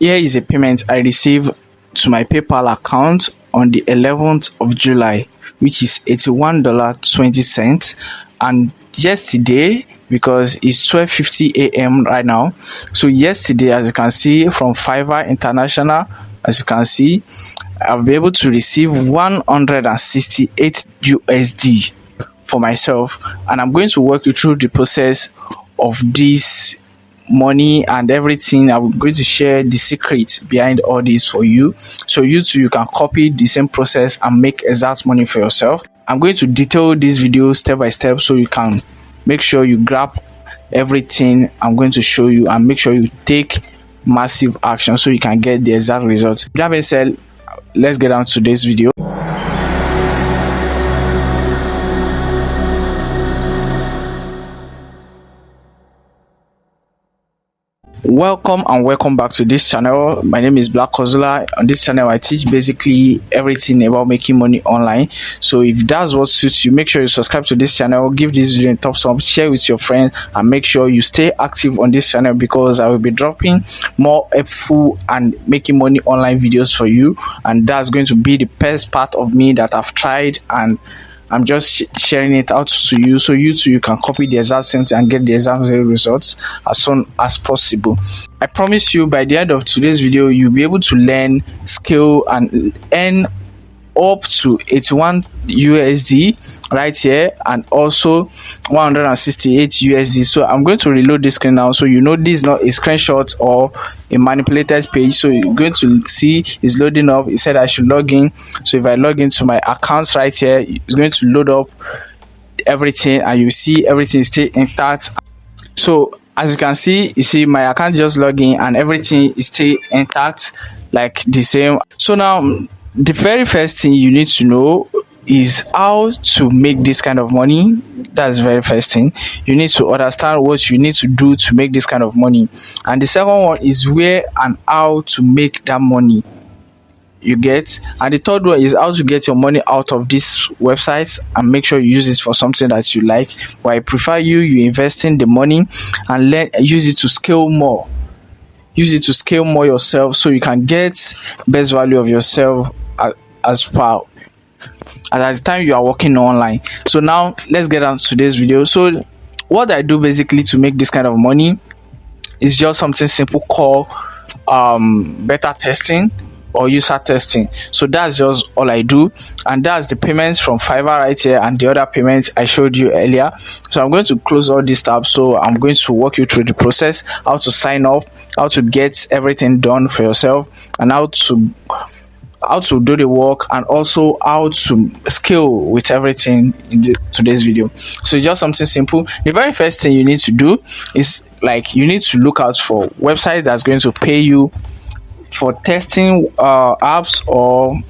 Here is a payment I received to my PayPal account on the 11th of July, which is $81.20. And yesterday, because it's 12:50 a.m. right now, so yesterday, as you can see from Fiverr International, as you can see, I've been able to receive 168 USD for myself, and I'm going to walk you through the process of this money and everything. I'm going to share the secret behind all this for you, so you too you can copy the same process and make exact money for yourself. I'm going to detail this video step by step so you can make sure you grab everything I'm going to show you, and make sure you take massive action so you can get the exact results. That being said, let's get on to today's video. Welcome back to this channel. My name is Black Kozula. On this channel I teach basically everything about making money online. So if that's what suits you, make sure you subscribe to this channel, give this video a thumbs up, share with your friends, and make sure you stay active on this channel, because I will be dropping more helpful and making money online videos for you. And that's going to be the best part of me that I've tried, and I'm just sharing it out to you, so you too you can copy the exact same thing and get the exact results as soon as possible. I promise you, by the end of today's video, you'll be able to learn, skill, and earn up to 81 USD right here, and also 168 USD. So I'm going to reload this screen now, so you know this is not a screenshot or a manipulated page. So you're going to see it's loading up. It said I should log in, so if I log into my accounts right here, it's going to load up everything, and you see everything is still intact. So as you can see, you see my account just log in and everything is still intact, like the same. So now the very first thing you need to know is how to make this kind of money. That's the very first thing. You need to understand what you need to do to make this kind of money, and the second one is where and how to make that money, you get. And the third one is how to get your money out of these websites and make sure you use it for something that you like. But I prefer you invest in the money and use it to scale more. Use it to scale more yourself, so you can get best value of yourself as far at the time you are working online. So now let's get on to today's video. So what I do basically to make this kind of money is just something simple called beta testing or user testing. So that's just all I do, and that's the payments from Fiverr right here and the other payments I showed you earlier. So I'm going to close all these tabs. So I'm going to walk you through the process, how to sign up, how to get everything done for yourself, and how to do the work, and also how to scale with everything in today's video. So just something simple. The very first thing you need to do is, like, you need to look out for website that's going to pay you for testing apps, or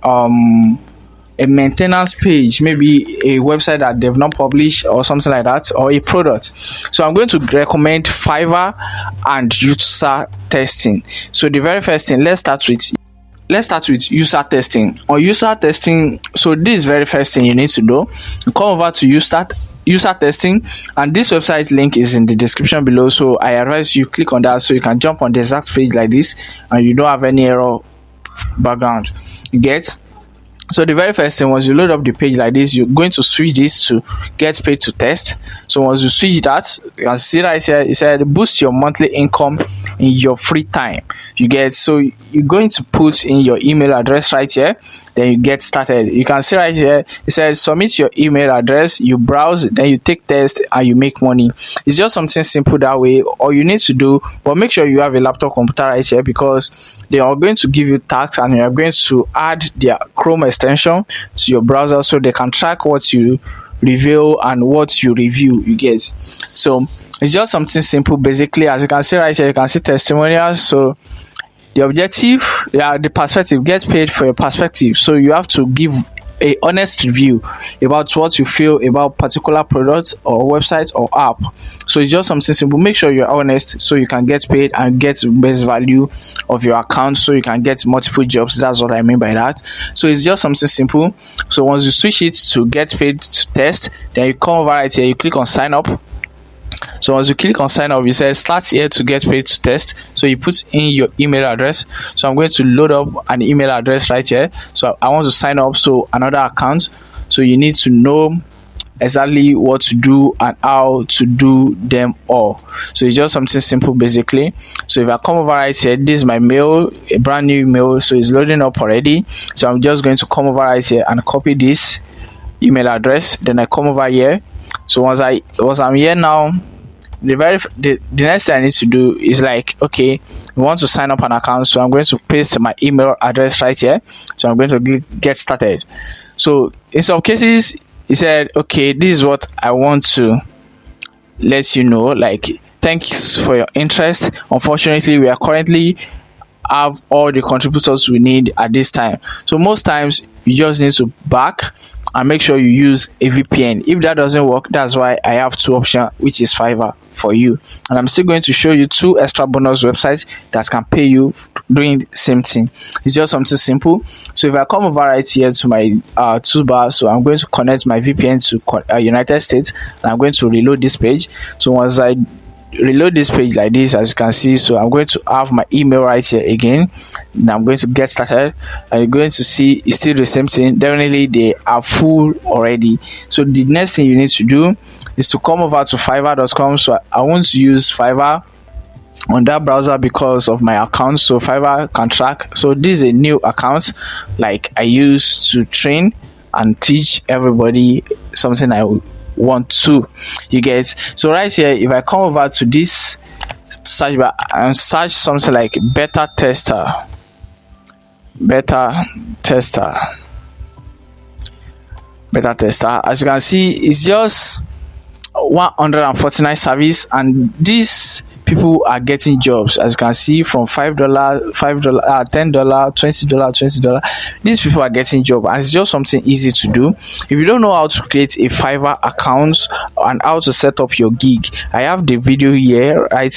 a maintenance page, maybe a website that they've not published or something like that, or a product. So I'm going to recommend Fiverr and user testing. So the very first thing, let's start with user testing. Or user testing, so this very first thing you need to do, you come over to user testing, and this website link is in the description below. So I advise you click on that, so you can jump on the exact page like this and you don't have any error background, you get. So the very first thing, once you load up the page like this, you're going to switch this to get paid to test. So once you switch that, you can see right here, it said boost your monthly income in your free time, you get. So you're going to put in your email address right here, then you get started. You can see right here, it says submit your email address, you browse, then you take test, and you make money. It's just something simple that way. All you need to do, but make sure you have a laptop computer right here, because they are going to give you tasks, and you are going to add their Chrome extension to your browser, so they can track what you reveal and what you review, you get. So it's just something simple basically. As you can see right here, you can see testimonials. So the objective, the perspective, get paid for your perspective. So you have to give a honest review about what you feel about particular product or website or app. So it's just something simple. Make sure you're honest so you can get paid and get the best value of your account, so you can get multiple jobs. That's what I mean by that. So it's just something simple. So once you switch it to get paid to test, then you come over right here, you click on sign up. So once you click on sign up, it says start here to get paid to test. So you put in your email address. So I'm going to load up an email address right here. So I want to sign up, so another account. So you need to know exactly what to do and how to do them all. So it's just something simple basically. So if I come over right here, this is my mail, a brand new mail, so it's loading up already. So I'm just going to come over right here and copy this email address. Then I come over here. So once I'm here now, the next thing I need to do is like, okay, we want to sign up an account. So I'm going to paste my email address right here. So I'm going to get started. So in some cases, he said, okay, this is what I want to let you know, like, thanks for your interest. Unfortunately, we are currently have all the contributors we need at this time. So most times you just need to back and make sure you use a VPN. If that doesn't work, that's why I have two options, which is Fiverr for you. And I'm still going to show you two extra bonus websites that can pay you doing the same thing. It's just something simple. So if I come over right here to my toolbar, so I'm going to connect my VPN to United States, and I'm going to reload this page. So once I reload this page like this, as you can see, so I'm going to have my email right here again. Now I'm going to get started, and you're going to see it's still the same thing. Definitely they are full already. So the next thing you need to do is to come over to fiverr.com. so I want to use Fiverr on that browser because of my account, so Fiverr can track. So this is a new account, like I used to train and teach everybody something I want to, you get. So right here, if I come over to this search bar and search something like beta tester, as you can see, it's just 149 service, and these people are getting jobs, as you can see, from $5, $10, $20, $20. These people are getting job, and it's just something easy to do. If you don't know how to create a Fiverr account and how to set up your gig, I have the video here, right?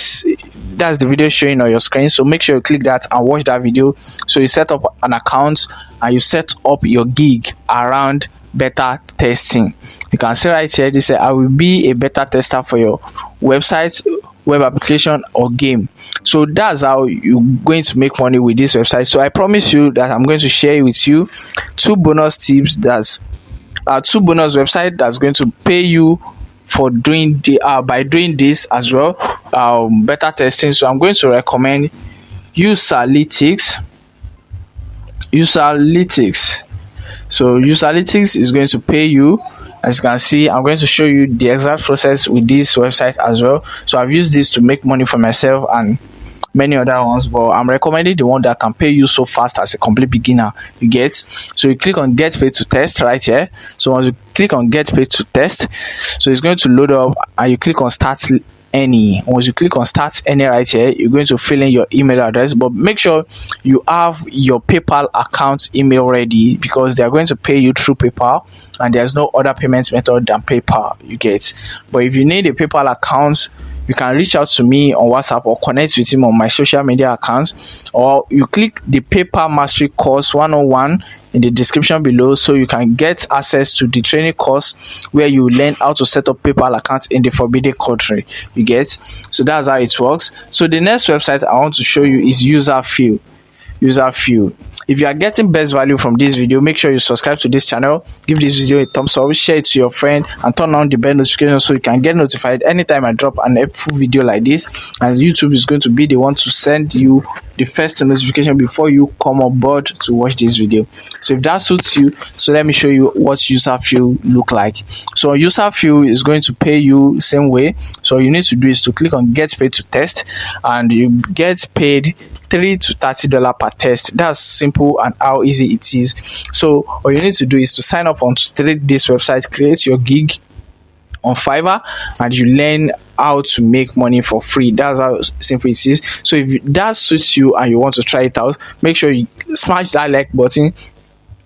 That's the video showing on your screen, so make sure you click that and watch that video. So you set up an account and you set up your gig around beta testing. You can see right here, they say I will be a beta tester for your website, web application, or game. So that's how you're going to make money with this website. So I promise you that I'm going to share with you two bonus tips, that's two bonus website that's going to pay you for doing the by doing this as well, beta testing. So I'm going to recommend Usalytics. So Usalytics is going to pay you. As you can see, I'm going to show you the exact process with this website as well. So I've used this to make money for myself and many other ones, but I'm recommending the one that can pay you so fast as a complete beginner, you get. So you click on get paid to test right here. So once you click on get paid to test, so it's going to load up, and you click on start any. Once you click on start any right here, you're going to fill in your email address, but make sure you have your PayPal account email ready, because they are going to pay you through PayPal, and there's no other payment method than PayPal, you get. But if you need a PayPal account, you can reach out to me on WhatsApp or connect with him on my social media accounts, or you click the PayPal Mastery Course 101 in the description below, so you can get access to the training course where you learn how to set up PayPal account in the forbidden country, you get. So that's how it works. So the next website I want to show you is Userfew. If you are getting best value from this video, make sure you subscribe to this channel, give this video a thumbs up, share it to your friend, and turn on the bell notification so you can get notified anytime I drop an helpful video like this. And YouTube is going to be the one to send you the first notification before you come on board to watch this video. So if that suits you, so let me show you what Userfew look like. So Userfew is going to pay you same way. So all you need to do is to click on get paid to test, and you get paid $3 to $30 per test. That's simple and how easy it is. So all you need to do is to sign up on this website, create your gig on Fiverr, and you learn how to make money for free. That's how simple it is. So if that suits you and you want to try it out, make sure you smash that like button,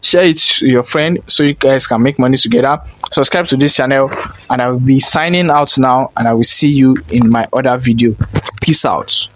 share it to your friend so you guys can make money together. Subscribe to this channel, and I will be signing out now, and I will see you in my other video. Peace out.